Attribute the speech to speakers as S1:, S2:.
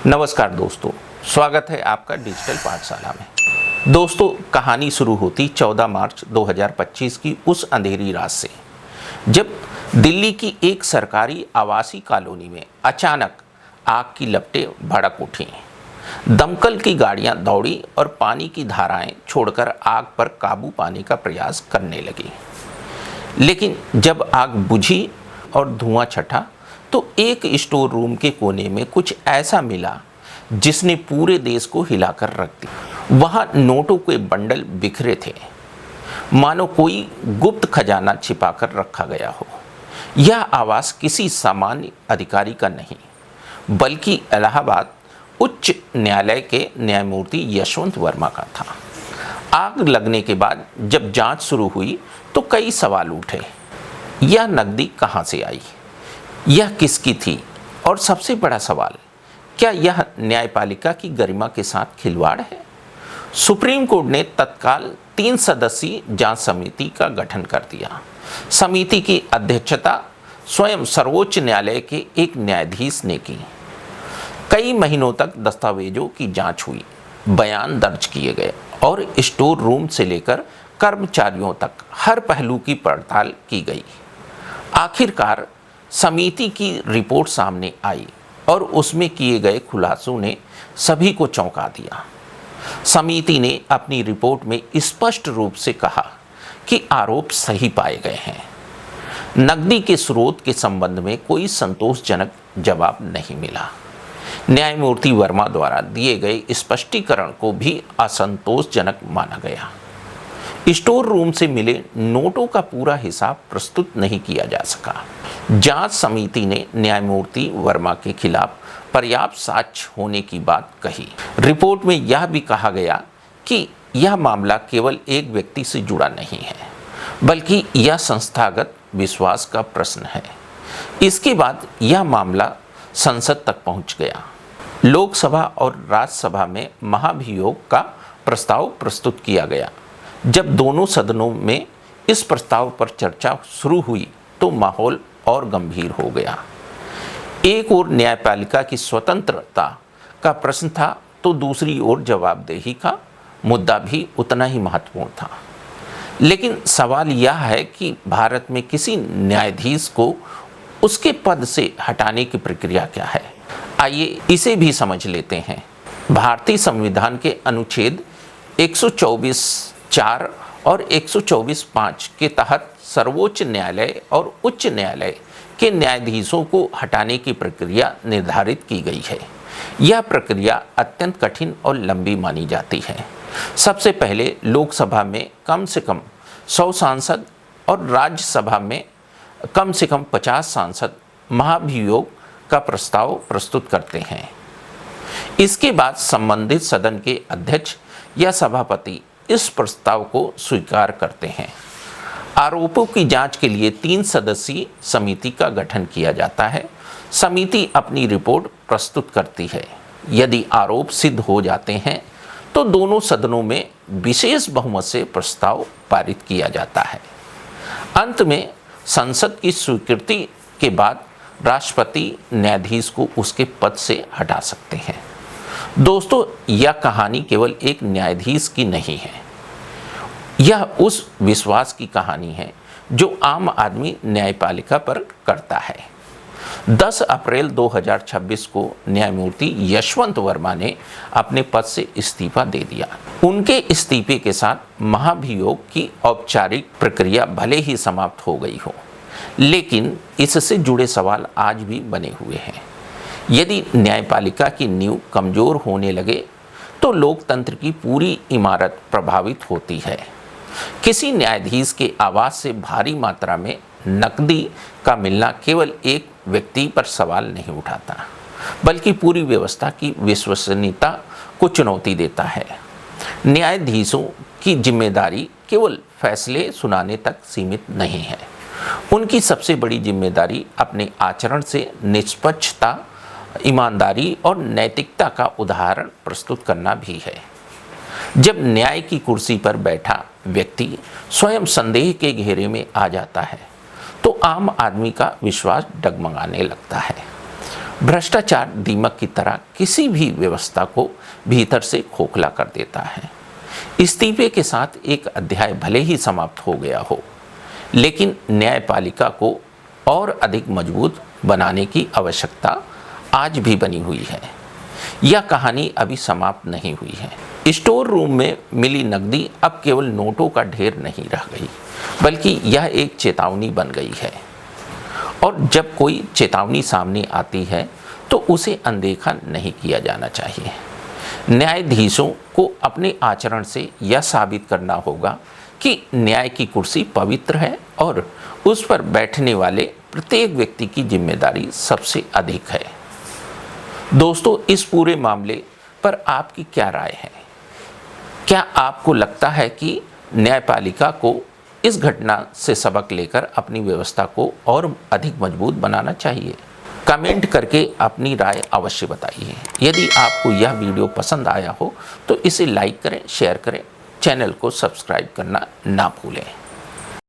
S1: नमस्कार दोस्तों, स्वागत है आपका डिजिटल पाठशाला में। दोस्तों, कहानी शुरू होती 14 मार्च 2025 की उस अंधेरी रात से, जब दिल्ली की एक सरकारी आवासीय कॉलोनी में अचानक आग की लपटें भड़क उठीं। दमकल की गाड़ियां दौड़ी और पानी की धाराएं छोड़कर आग पर काबू पाने का प्रयास करने लगी। लेकिन जब आग बुझी और धुआं छटा तो एक स्टोर रूम के कोने में कुछ ऐसा मिला जिसने पूरे देश को हिलाकर रख दिया। वहां नोटों के बंडल बिखरे थे, मानो कोई गुप्त खजाना छिपाकर रखा गया हो। यह आवाज किसी सामान्य अधिकारी का नहीं, बल्कि इलाहाबाद उच्च न्यायालय के न्यायमूर्ति यशवंत वर्मा का था। आग लगने के बाद जब जांच शुरू हुई तो कई सवाल उठे। यह नकदी कहां से आई, यह किसकी थी, और सबसे बड़ा सवाल, क्या यह न्यायपालिका की गरिमा के साथ खिलवाड़ है? सुप्रीम कोर्ट ने तत्काल 3 सदस्यीय जांच समिति का गठन कर दिया। समिति की अध्यक्षता स्वयं सर्वोच्च न्यायालय के एक न्यायाधीश ने की। कई महीनों तक दस्तावेजों की जांच हुई, बयान दर्ज किए गए और स्टोर रूम से लेकर कर्मचारियों तक हर पहलू की पड़ताल की गई। आखिरकार समिति की रिपोर्ट सामने आई और उसमें किए गए खुलासों ने सभी को चौंका दिया। समिति ने अपनी रिपोर्ट में स्पष्ट रूप से कहा कि आरोप सही पाए गए हैं। नकदी के स्रोत के संबंध में कोई संतोषजनक जवाब नहीं मिला। न्यायमूर्ति वर्मा द्वारा दिए गए स्पष्टीकरण को भी असंतोषजनक माना गया। स्टोर रूम से मिले नोटों का पूरा हिसाब प्रस्तुत नहीं किया जा सका। जांच समिति ने न्यायमूर्ति वर्मा के खिलाफ पर्याप्त साक्ष्य होने की बात कही। रिपोर्ट में यह भी कहा गया कि यह मामला केवल एक व्यक्ति से जुड़ा नहीं है, बल्कि यह संस्थागत विश्वास का प्रश्न है। इसके बाद यह मामला संसद तक पहुंच गया। लोकसभा और राज्यसभा में महाभियोग का प्रस्ताव प्रस्तुत किया गया। जब दोनों सदनों में इस प्रस्ताव पर चर्चा शुरू हुई तो माहौल और गंभीर हो गया। एक ओर न्यायपालिका की स्वतंत्रता का प्रश्न था तो दूसरी ओर जवाबदेही का मुद्दा भी उतना ही महत्वपूर्ण था। लेकिन सवाल यह है कि भारत में किसी न्यायाधीश को उसके पद से हटाने की प्रक्रिया क्या है। आइए इसे भी समझ लेते हैं। भारतीय संविधान के अनुच्छेद 124(4) और 124(5) के तहत सर्वोच्च न्यायालय और उच्च न्यायालय के न्यायाधीशों को हटाने की प्रक्रिया निर्धारित की गई है। यह प्रक्रिया अत्यंत कठिन और लंबी मानी जाती है। सबसे पहले लोकसभा में कम से कम 100 सांसद और राज्यसभा में कम से कम 50 सांसद महाभियोग का प्रस्ताव प्रस्तुत करते हैं। इसके बाद संबंधित सदन के अध्यक्ष या सभापति इस प्रस्ताव को स्वीकार करते हैं। आरोपों की जांच के लिए 3 सदस्यीय समिति का गठन किया जाता है। समिति अपनी रिपोर्ट प्रस्तुत करती है। यदि आरोप सिद्ध हो जाते हैं तो दोनों सदनों में विशेष बहुमत से प्रस्ताव पारित किया जाता है। अंत में संसद की स्वीकृति के बाद राष्ट्रपति न्यायाधीश को उसके पद से हटा सकते हैं। दोस्तों, यह कहानी केवल एक न्यायाधीश की नहीं है, यह उस विश्वास की कहानी है जो आम आदमी न्यायपालिका पर करता है। 10 अप्रैल 2026 को न्यायमूर्ति यशवंत वर्मा ने अपने पद से इस्तीफा दे दिया। उनके इस्तीफे के साथ महाभियोग की औपचारिक प्रक्रिया भले ही समाप्त हो गई हो, लेकिन इससे जुड़े सवाल आज भी बने हुए हैं। यदि न्यायपालिका की नींव कमजोर होने लगे तो लोकतंत्र की पूरी इमारत प्रभावित होती है। किसी न्यायाधीश के आवास से भारी मात्रा में नकदी का मिलना केवल एक व्यक्ति पर सवाल नहीं उठाता, बल्कि पूरी व्यवस्था की विश्वसनीयता को चुनौती देता है। न्यायाधीशों की जिम्मेदारी केवल फैसले सुनाने तक सीमित नहीं है। उनकी सबसे बड़ी जिम्मेदारी अपने आचरण से निष्पक्षता, ईमानदारी और नैतिकता का उदाहरण प्रस्तुत करना भी है। जब न्याय की कुर्सी पर बैठा व्यक्ति स्वयं संदेह के घेरे में आ जाता है तो आम आदमी का विश्वास डगमगाने लगता है। भ्रष्टाचार दीमक की तरह किसी भी व्यवस्था को भीतर से खोखला कर देता है। इस्तीफे के साथ एक अध्याय भले ही समाप्त हो गया हो, लेकिन न्यायपालिका को और अधिक मजबूत बनाने की आवश्यकता आज भी बनी हुई है। यह कहानी अभी समाप्त नहीं हुई है। स्टोर रूम में मिली नकदी अब केवल नोटों का ढेर नहीं रह गई, बल्कि यह एक चेतावनी बन गई है। और जब कोई चेतावनी सामने आती है तो उसे अनदेखा नहीं किया जाना चाहिए। न्यायाधीशों को अपने आचरण से यह साबित करना होगा कि न्याय की कुर्सी पवित्र है और उस पर बैठने वाले प्रत्येक व्यक्ति की जिम्मेदारी सबसे अधिक है। दोस्तों, इस पूरे मामले पर आपकी क्या राय है? क्या आपको लगता है कि न्यायपालिका को इस घटना से सबक लेकर अपनी व्यवस्था को और अधिक मजबूत बनाना चाहिए? कमेंट करके अपनी राय अवश्य बताइए। यदि आपको यह वीडियो पसंद आया हो तो इसे लाइक करें, शेयर करें, चैनल को सब्सक्राइब करना ना भूलें।